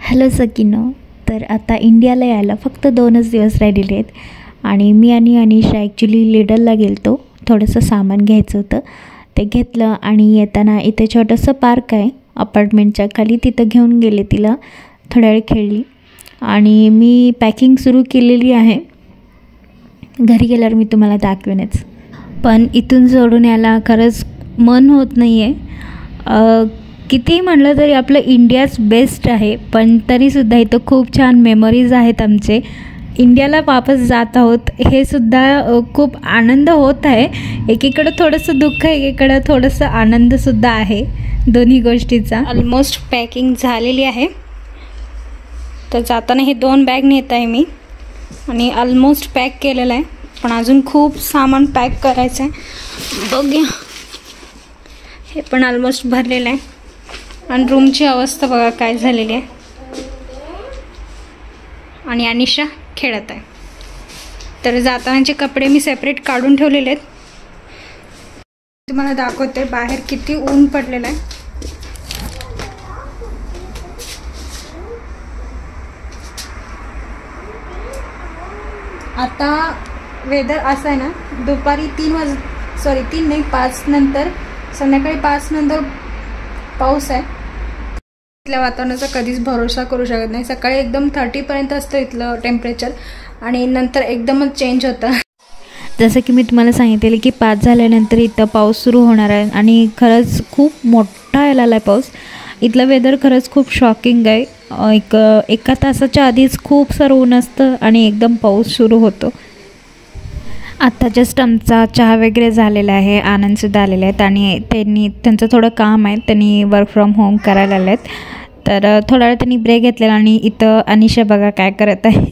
Hello सकिनो, तर आता इंडियाला यायला फक्त 2च दिवस राहिलेले आहेत आणि मी आणि अनिशा ॲक्च्युली लिडलला गेलतो. थोडंसं सामान घ्यायचं होतं, ते घेतलं आणि येताना इथे छोटंसं पार्क आहे अपार्टमेंटच्या खाली, तिथं घेऊन गेले तिला. थोड्या वेळ खेळली आणि मी पॅकिंग सुरू केलेली आहे. घरी गेल्यावर मी तुम्हाला दाखवेनच, पण इथून सोडून यायला खरंच मन होत नाही आहे. कितीही म्हटलं तरी आपलं इंडियाच बेस्ट आहे, पण तरीसुद्धा इथं खूप छान मेमरीज आहेत आमचे. इंडियाला वापस जात आहोत हे सुद्धा खूप आनंद होत आहे. एकीकडं थोडंसं दुःख आहे, एकीकडं थोडंसं आनंदसुद्धा आहे, दोन्ही गोष्टीचा. ऑलमोस्ट पॅकिंग झालेली आहे, तर जाताना हे 2 बॅग नेत आहे मी आणि ऑलमोस्ट पॅक केलेलं आहे, पण अजून खूप सामान पॅक करायचं आहे. बघूया, हे पण ऑलमोस्ट भरलेलं आहे. आणि रूमची अवस्था बघा काय झालेली आहे. आणि अनिशा खेळत आहे. तर जातानाचे कपडे मी सेपरेट काढून ठेवलेले आहेत. तुम्हाला दाखवते बाहेर किती ऊन पडलेलं आहे. आता वेदर असं आहे ना, दुपारी 5 नंतर, संध्याकाळी 5 नंतर पाऊस आहे. इथल्या वातावरणाचा कधीच भरोसा करू शकत नाही. सकाळी एकदम 30पर्यंत असतं इथलं टेम्परेचर आणि नंतर एकदमच चेंज होतं. जसं की मी तुम्हाला सांगितलेलं की 5 झाल्यानंतर इथं पाऊस सुरू होणार आहे आणि खरंच खूप मोठा यायला आला आहे पाऊस. इथलं वेदर खरंच खूप शॉकिंग आहे. एका तासाच्या आधीच खूप सारं ऊन असतं आणि एकदम पाऊस सुरू होतो. आत्ता जस्ट आमचा चहा वगैरे झालेला आहे. आनंदसुद्धा आलेले आहेत आणि त्यांचं थोडं काम आहे, त्यांनी वर्क फ्रॉम होम करायला आले आहेत. तर थोडा वेळ त्यांनी ब्रेक घेतलेला आणि इथं अनिशा बघा काय करत आहे.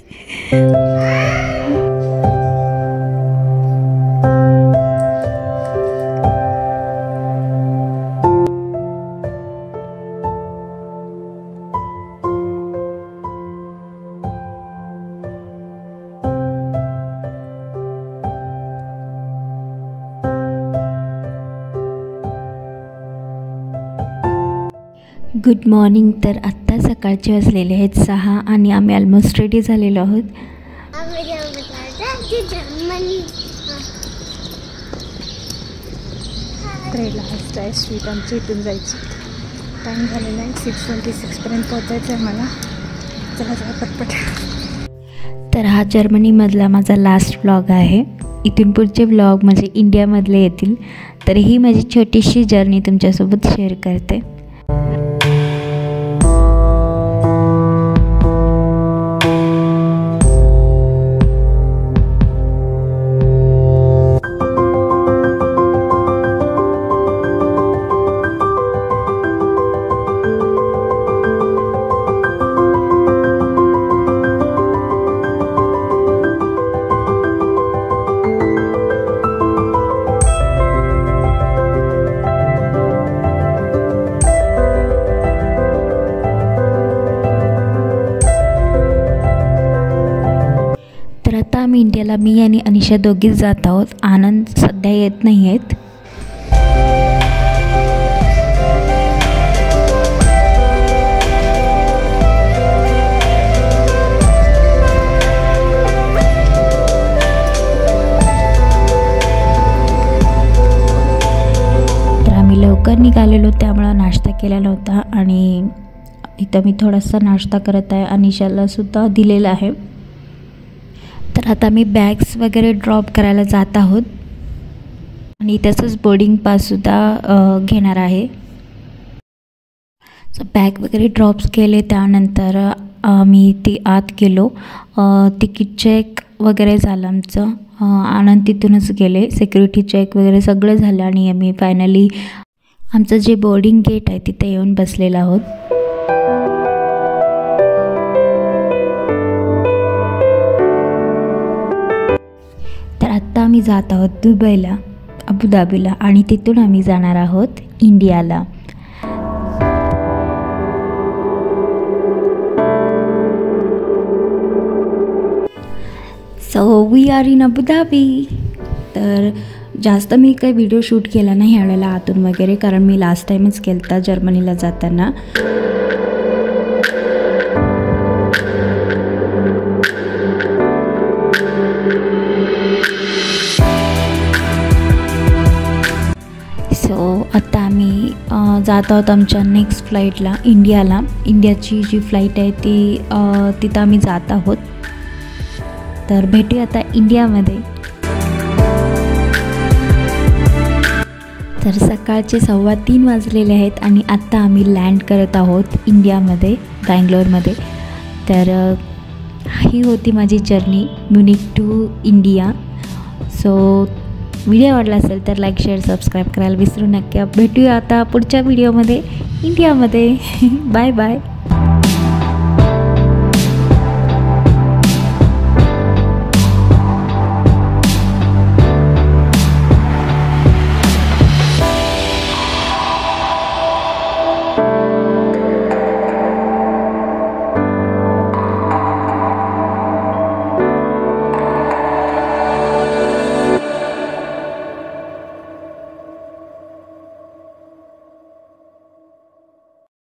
Good morning. तर आत्ता सकाळचे वाजलेले आहेत 6 आणि आम्ही ऑलमोस्ट रेडी झालेलो आहोत. लास्ट आहे स्ट्रीट आमच्या इथून जायची. टाईम झालेला आहे 6:26पर्यंत पोहोचायचं आहे मला. चला पटपट. तर हा जर्मनीमधला माझा लास्ट व्लॉग आहे. इथून पुढचे व्लॉग म्हणजे इंडियामधले येतील. तर ही माझी छोटीशी जर्नी तुमच्यासोबत शेअर करते. तर आता आम्ही इंडियाला मी आणि अनिशा दोघीच जात आहोत. आनंद सध्या येत नाही आहेत. तर आम्ही लवकर निघालेलो, त्यामुळं नाश्ता केलेला होता आणि इथं मी थोडासा नाश्ता करत आहे. अनिशाला सुद्धा दिलेला आहे. तर आता मी बॅग्स वगैरे ड्रॉप करायला जात आहोत आणि तसंच बोर्डिंग पाससुद्धा घेणार आहे. सो बॅग वगैरे ड्रॉप्स केले, त्यानंतर आम्ही ती आत गेलो. तिकीट चेक वगैरे झालं आमचं. आनंद तिथूनच गेले. सिक्युरिटी चेक वगैरे सगळं झालं आणि आम्ही फायनली आमचं जे बोर्डिंग गेट आहे तिथे येऊन बसलेलो आहोत. तर आत्ता आम्ही जात आहोत दुबईला, अबुधाबीला आणि तिथून आम्ही जाणार आहोत इंडियाला. So we are in Abu Dhabi. तर जास्त मी काही व्हिडिओ शूट केला नाही ह्यावेळेला आतून वगैरे, कारण मी लास्ट टाईमच केला होता जर्मनीला जाताना. जात आहोत आमच्या नेक्स्ट फ्लाईटला इंडियाला. इंडियाची जी फ्लाईट आहे ती तिथं आम्ही जात आहोत. तर भेटूया आता इंडियामध्ये. तर सकाळचे 3:15 वाजलेले आहेत आणि आत्ता आम्ही लँड करत आहोत इंडियामध्ये, बँगलोरमध्ये. तर ही होती माझी journey Munich to India. So video आवडला असेल तर लाईक, शेअर, सबस्क्राईब करायला विसरू नका. भेटूया आता पुढच्या व्हिडिओमध्ये इंडियामध्ये. Bye bye.